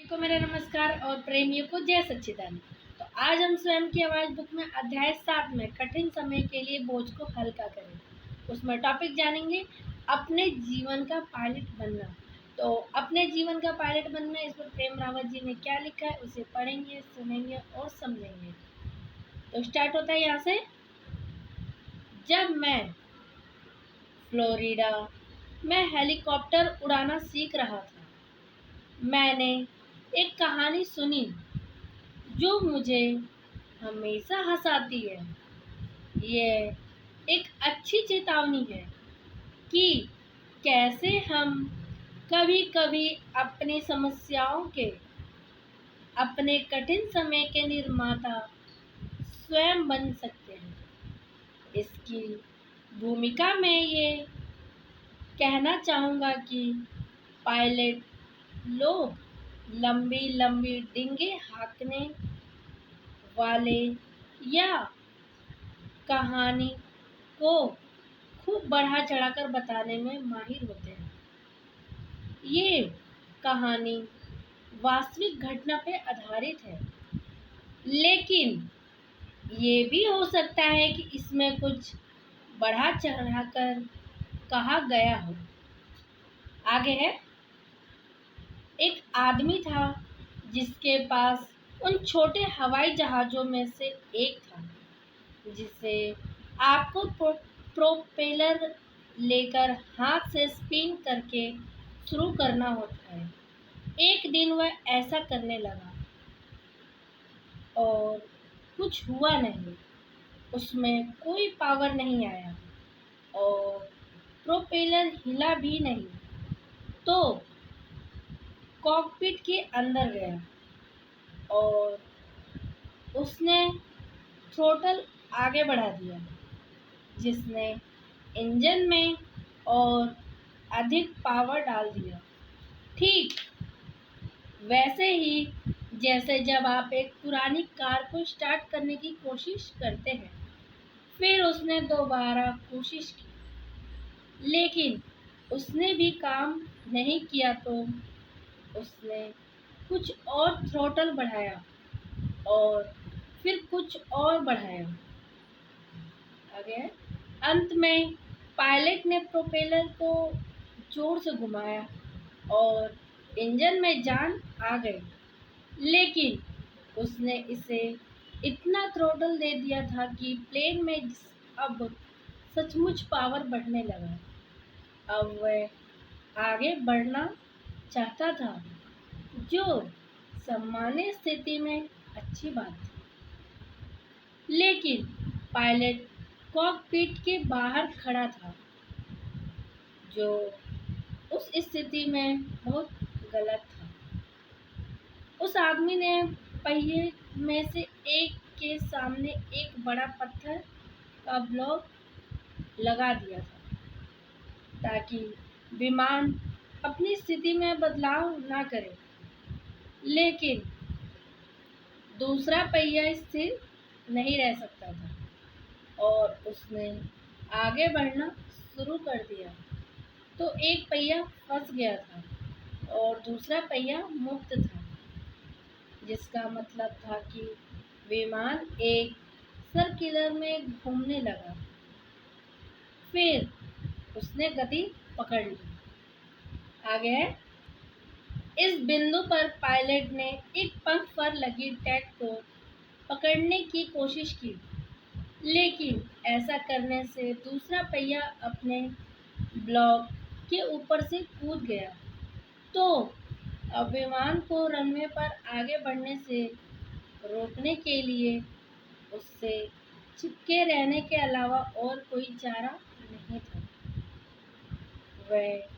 को मेरा नमस्कार और प्रेमियों को जय सच्चिदानंद। तो आज हम स्वयं की आवाज बुक में अध्याय 7 में कठिन समय के लिए बोझ को हल्का करें उसमें टॉपिक जानेंगे अपने जीवन का पायलट बनना। तो अपने जीवन का पायलट बनना, इस पर प्रेम रावत जी ने क्या लिखा है उसे पढ़ेंगे, सुनेंगे और समझेंगे। तो स्टार्ट होता है यहाँ से। जब मैं फ्लोरिडा में हेलीकॉप्टर उड़ाना सीख रहा था, मैंने एक कहानी सुनी जो मुझे हमेशा हंसाती है। ये एक अच्छी चेतावनी है कि कैसे हम कभी कभी अपनी समस्याओं के, अपने कठिन समय के निर्माता स्वयं बन सकते हैं। इसकी भूमिका में ये कहना चाहूँगा कि पायलट लोग लंबी लंबी डिंगे हाँकने वाले या कहानी को खूब बढ़ा चढ़ाकर बताने में माहिर होते हैं। ये कहानी वास्तविक घटना पे आधारित है, लेकिन ये भी हो सकता है कि इसमें कुछ बढ़ा चढ़ाकर कहा गया हो। आगे है। एक आदमी था जिसके पास उन छोटे हवाई जहाज़ों में से एक था जिसे आपको प्रोपेलर लेकर हाथ से स्पिन करके शुरू करना होता है। एक दिन वह ऐसा करने लगा और कुछ हुआ नहीं। उसमें कोई पावर नहीं आया और प्रोपेलर हिला भी नहीं। तो कॉकपिट के अंदर गया और उसने थ्रोटल आगे बढ़ा दिया, जिसने इंजन में और अधिक पावर डाल दिया। ठीक वैसे ही जैसे जब आप एक पुरानी कार को स्टार्ट करने की कोशिश करते हैं। फिर उसने दोबारा कोशिश की, लेकिन उसने भी काम नहीं किया। तो उसने कुछ और थ्रोटल बढ़ाया और फिर कुछ और बढ़ाया। आगे अंत में पायलट ने प्रोपेलर को जोर से घुमाया और इंजन में जान आ गई, लेकिन उसने इसे इतना थ्रोटल दे दिया था कि प्लेन में अब सचमुच पावर बढ़ने लगा। अब वह आगे बढ़ना चाहता था, जो सामान्य स्थिति में अच्छी बात थी, लेकिन पायलट कॉकपिट के बाहर खड़ा था, जो उस स्थिति में बहुत गलत था। उस आदमी ने पहिए में से एक के सामने एक बड़ा पत्थर का ब्लॉक लगा दिया था, ताकि विमान अपनी स्थिति में बदलाव ना करे, लेकिन दूसरा पहिया स्थिर नहीं रह सकता था और उसने आगे बढ़ना शुरू कर दिया। तो एक पहिया फंस गया था और दूसरा पहिया मुक्त था, जिसका मतलब था कि विमान एक सर्कुलर में घूमने लगा। फिर उसने गति पकड़ ली। आगे है। इस बिंदु पर पायलट ने एक पंख पर लगी टैग को पकड़ने की कोशिश की, लेकिन ऐसा करने से दूसरा पहिया अपने ब्लॉक के ऊपर से कूद गया। तो अब विमान को रनवे पर आगे बढ़ने से रोकने के लिए उससे चिपके रहने के अलावा और कोई चारा नहीं था। वह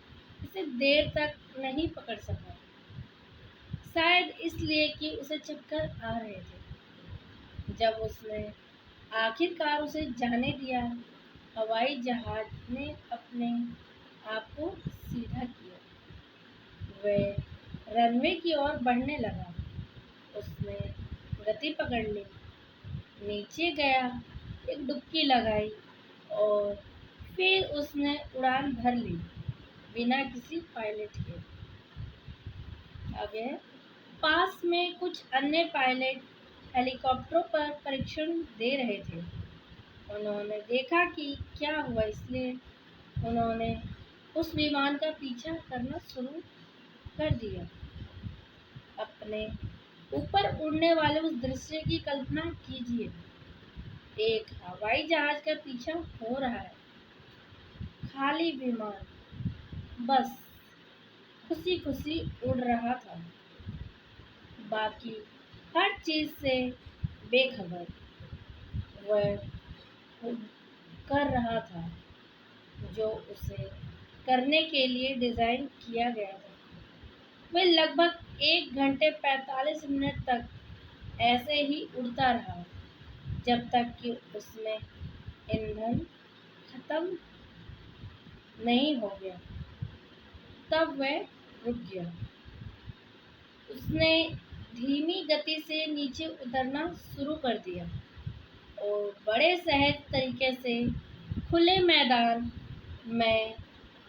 इसे देर तक नहीं पकड़ सका, शायद इसलिए कि उसे चक्कर आ रहे थे। जब उसने आखिरकार उसे जाने दिया, हवाई जहाज ने अपने आप को सीधा किया। वह रनवे की ओर बढ़ने लगा। उसने गति पकड़ ली, नीचे गया, एक डुबकी लगाई और फिर उसने उड़ान भर ली बिना किसी पायलट के। आगे पास में कुछ अन्य पायलट हेलीकॉप्टरों पर परीक्षण दे रहे थे। उन्होंने देखा कि क्या हुआ, इसलिए उन्होंने उस विमान का पीछा करना शुरू कर दिया। अपने ऊपर उड़ने वाले उस दृश्य की कल्पना कीजिए। एक हवाई जहाज का पीछा हो रहा है, खाली विमान बस खुशी खुशी उड़ रहा था, बाकी हर चीज से बेखबर। वह कर रहा था जो उसे करने के लिए डिजाइन किया गया था। वह लगभग 1 घंटे 45 मिनट तक ऐसे ही उड़ता रहा, जब तक कि उसमें ईंधन खत्म नहीं हो गया। तब वह रुक गया। उसने धीमी गति से नीचे उतरना शुरू कर दिया और बड़े सहज तरीके से खुले मैदान में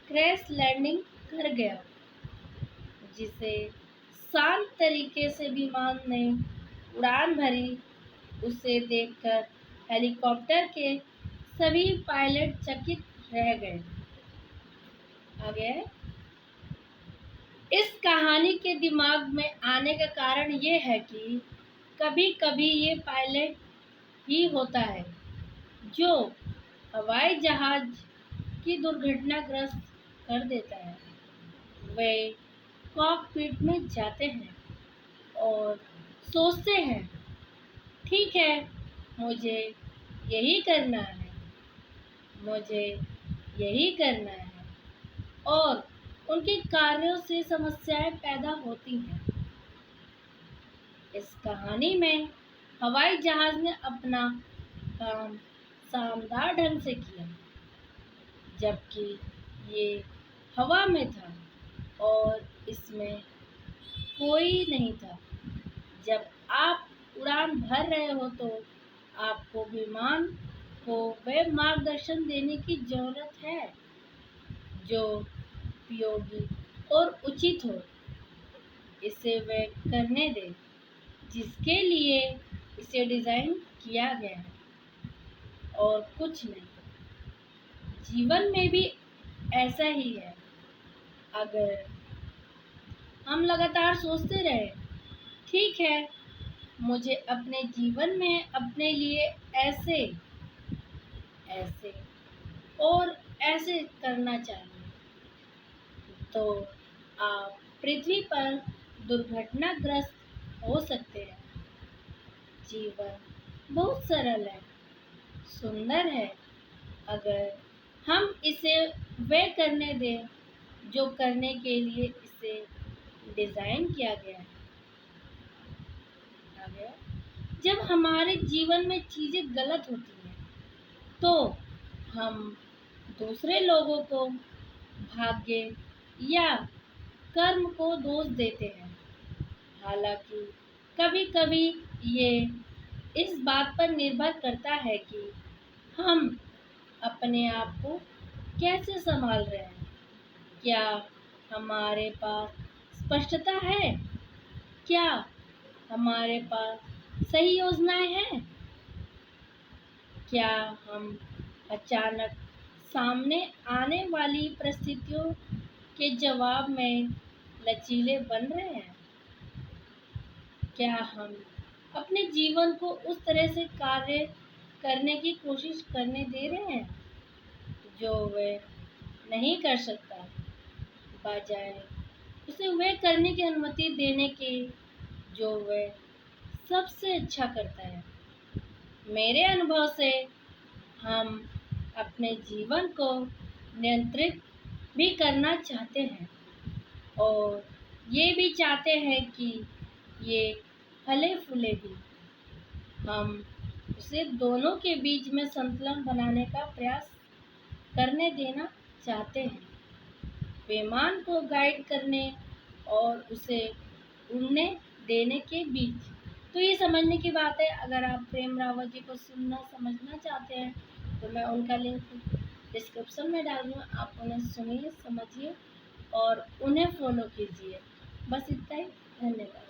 क्रैश लैंडिंग कर गया, जिसे शांत तरीके से विमान ने उड़ान भरी। उसे देखकर हेलीकॉप्टर के सभी पायलट चकित रह गए। आगे इस कहानी के दिमाग में आने का कारण ये है कि कभी कभी ये पायलट ही होता है जो हवाई जहाज की दुर्घटनाग्रस्त कर देता है। वे कॉकपिट में जाते हैं और सोचते हैं, ठीक है, मुझे यही करना है, मुझे यही करना है, और उनके कार्यों से समस्याएं पैदा होती हैं। इस कहानी में हवाई जहाज ने अपना काम शानदार ढंग से किया, जबकि ये हवा में था और इसमें कोई नहीं था। जब आप उड़ान भर रहे हो तो आपको विमान को वह मार्गदर्शन देने की जरूरत है जो उपयोगी और उचित हो। इसे वह करने दे जिसके लिए इसे डिजाइन किया गया है, और कुछ नहीं। जीवन में भी ऐसा ही है। अगर हम लगातार सोचते रहे, ठीक है, मुझे अपने जीवन में अपने लिए ऐसे ऐसे और ऐसे करना चाहिए, तो आप पृथ्वी पर दुर्घटनाग्रस्त हो सकते हैं। जीवन बहुत सरल है, सुंदर है, अगर हम इसे वह करने दें जो करने के लिए इसे डिजाइन किया गया है। आगे, जब हमारे जीवन में चीजें गलत होती हैं तो हम दूसरे लोगों को, भाग्य या कर्म को दोष देते हैं। हालांकि कभी कभी ये इस बात पर निर्भर करता है कि हम अपने आप को कैसे संभाल रहे हैं। क्या हमारे पास स्पष्टता है? क्या हमारे पास सही योजनाएं हैं? क्या हम अचानक सामने आने वाली परिस्थितियों के जवाब में लचीले बन रहे हैं? क्या हम अपने जीवन को उस तरह से कार्य करने की कोशिश करने दे रहे हैं जो वह नहीं कर सकता, बजाय उसे वह करने की अनुमति देने के जो वह सबसे अच्छा करता है? मेरे अनुभव से हम अपने जीवन को नियंत्रित भी करना चाहते हैं और ये भी चाहते हैं कि ये फले फूले भी। हम उसे दोनों के बीच में संतुलन बनाने का प्रयास करने देना चाहते हैं, विमान को गाइड करने और उसे उड़ने देने के बीच। तो ये समझने की बात है। अगर आप प्रेम रावत जी को सुनना समझना चाहते हैं तो मैं उनका लिंक डिस्क्रिप्शन में डाल दूँगा। आप उन्हें सुनिए, समझिए और उन्हें फॉलो कीजिए। बस इतना ही। धन्यवाद।